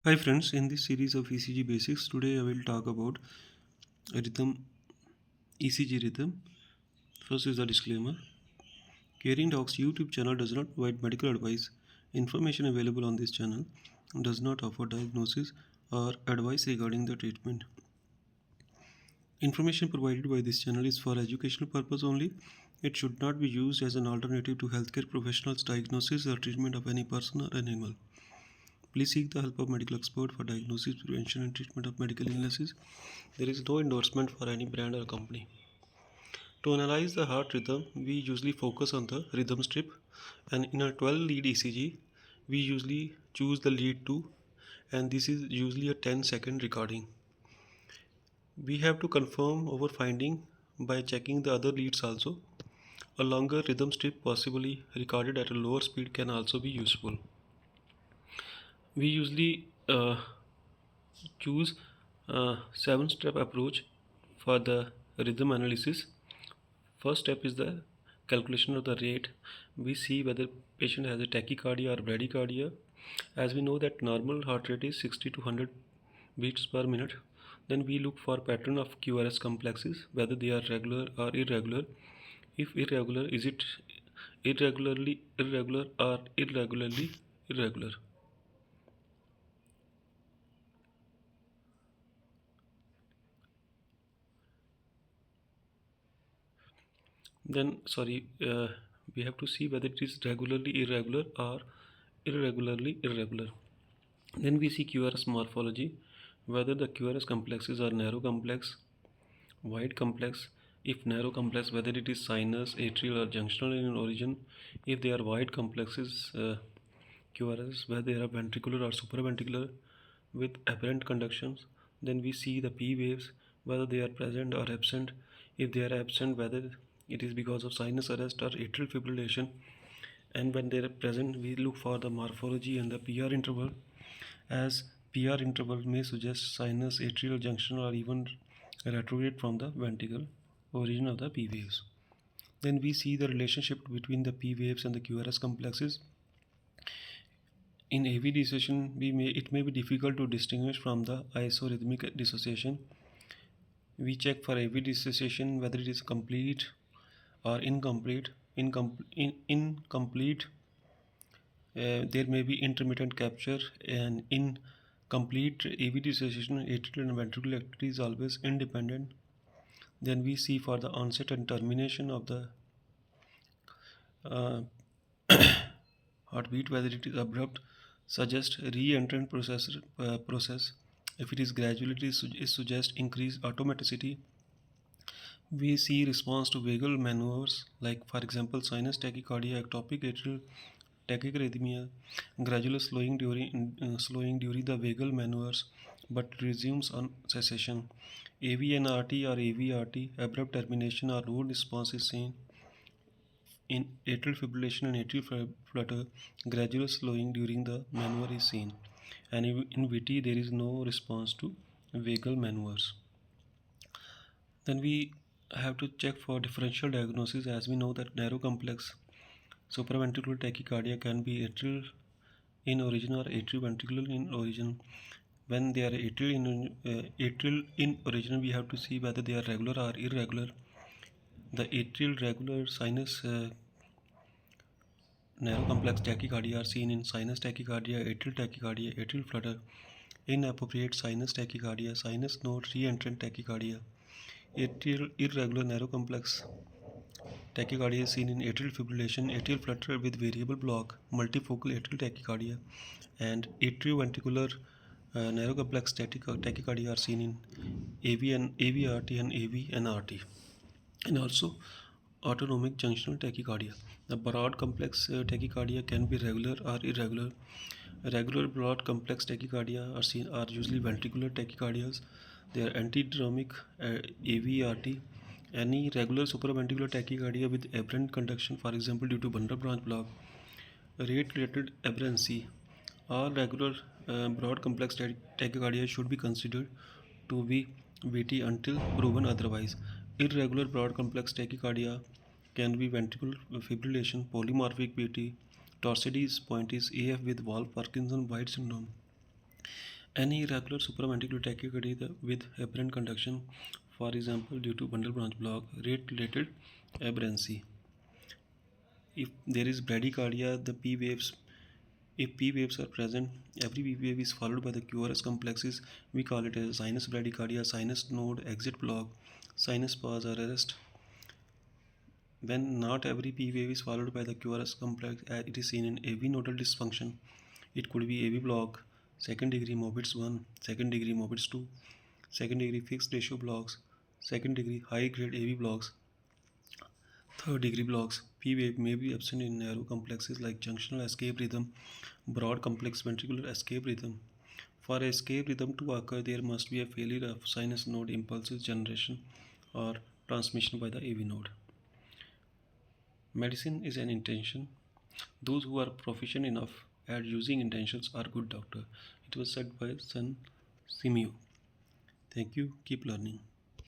Hi friends, in this series of ECG Basics, today I will talk about rhythm, ECG rhythm. First is the disclaimer. Caring Docs YouTube channel does not provide medical advice. Information available on this channel does not offer diagnosis or advice regarding the treatment. Information provided by this channel is for educational purpose only. It should not be used as an alternative to healthcare professionals' diagnosis or treatment of any person or animal. Please seek the help of medical expert for diagnosis, prevention, and treatment of medical illnesses. There is no endorsement for any brand or company. To analyze the heart rhythm, we usually focus on the rhythm strip, and in a 12 lead ECG, we usually choose the lead 2, and this is usually a 10-second recording. We have to confirm our finding by checking the other leads also. A longer rhythm strip, possibly recorded at a lower speed, can also be useful. We usually choose a 7-step approach for the rhythm analysis. First step is the calculation of the rate. We see whether patient has a tachycardia or bradycardia. As we know that normal heart rate is 60 to 100 beats per minute. Then we look for pattern of QRS complexes, whether they are regular or irregular. If irregular, is it irregularly irregular or irregularly irregular? Then, we have to see whether it is regularly irregular or irregularly irregular. Then we see QRS morphology, whether the QRS complexes are narrow complex, wide complex. If narrow complex, whether it is sinus, atrial, or junctional in origin. If they are wide complexes, QRS, whether they are ventricular or supraventricular with aberrant conductions. Then we see the P waves, whether they are present or absent. If they are absent, whether it is because of sinus arrest or atrial fibrillation. And when they are present, we look for the morphology and the PR interval, as PR interval may suggest sinus, atrial, junctional, or even retrograde from the ventricle origin of the P waves. Then we see the relationship between the P waves and the QRS complexes. In AV dissociation, it may be difficult to distinguish from the isorhythmic dissociation. We check for AV dissociation whether it is complete or incomplete. Incomplete, there may be intermittent capture, and in complete AV dissociation, atrial and ventricular activity is always independent. Then we see for the onset and termination of the uh, heartbeat, whether it is abrupt, suggest re-entrant process. If it is gradual, it suggests increased automaticity. We see response to vagal maneuvers, like for example sinus tachycardia, ectopic atrial tachyarrhythmia, gradual slowing during the vagal maneuvers, but resumes on cessation. AVNRT or AVRT, abrupt termination or no response is seen. In atrial fibrillation and atrial flutter, gradual slowing during the maneuver is seen. And in VT, there is no response to vagal maneuvers. Then we have to check for differential diagnosis, as we know that narrow complex supraventricular tachycardia can be atrial in origin or atrioventricular in origin. When they are atrial in origin, we have to see whether they are regular or irregular. The atrial regular sinus narrow complex tachycardia are seen in sinus tachycardia, atrial flutter, inappropriate sinus tachycardia, sinus node re-entrant tachycardia. Atrial irregular narrow complex tachycardia is seen in atrial fibrillation, atrial flutter with variable block, multifocal atrial tachycardia, and atrioventricular narrow complex tachycardia are seen in AVRT and AVNRT, and also autonomic junctional tachycardia. The broad complex tachycardia can be regular or irregular. Regular broad complex tachycardia are usually ventricular tachycardias. They are antidromic AVRT. Any regular supraventricular tachycardia with aberrant conduction, for example due to bundle branch block, rate-related aberrancy. All regular broad complex tachycardia should be considered to be VT until proven otherwise. Irregular broad complex tachycardia can be ventricular fibrillation, polymorphic VT, Torsades pointis, AF with Wolff Parkinson White syndrome. Any irregular supraventricular tachycardia with aberrant conduction, for example due to bundle branch block, rate-related aberrancy. If there is bradycardia, the P waves, if P waves are present, every P wave is followed by the QRS complexes. We call it as sinus bradycardia, sinus node exit block, sinus pause or arrest. When not every P wave is followed by the QRS complex, it is seen in AV nodal dysfunction. It could be AV block, second degree Mobitz 1, second degree Mobitz 2, second degree fixed ratio blocks, second degree high grade AV blocks, third degree blocks. P wave may be absent in narrow complexes like junctional escape rhythm, broad complex ventricular escape rhythm. For escape rhythm to occur, there must be a failure of sinus node impulses generation or transmission by the AV node. Medicine is an intention. Those who are proficient enough at using intentions are good doctor. It was said by Sun Simio. Thank you. Keep learning.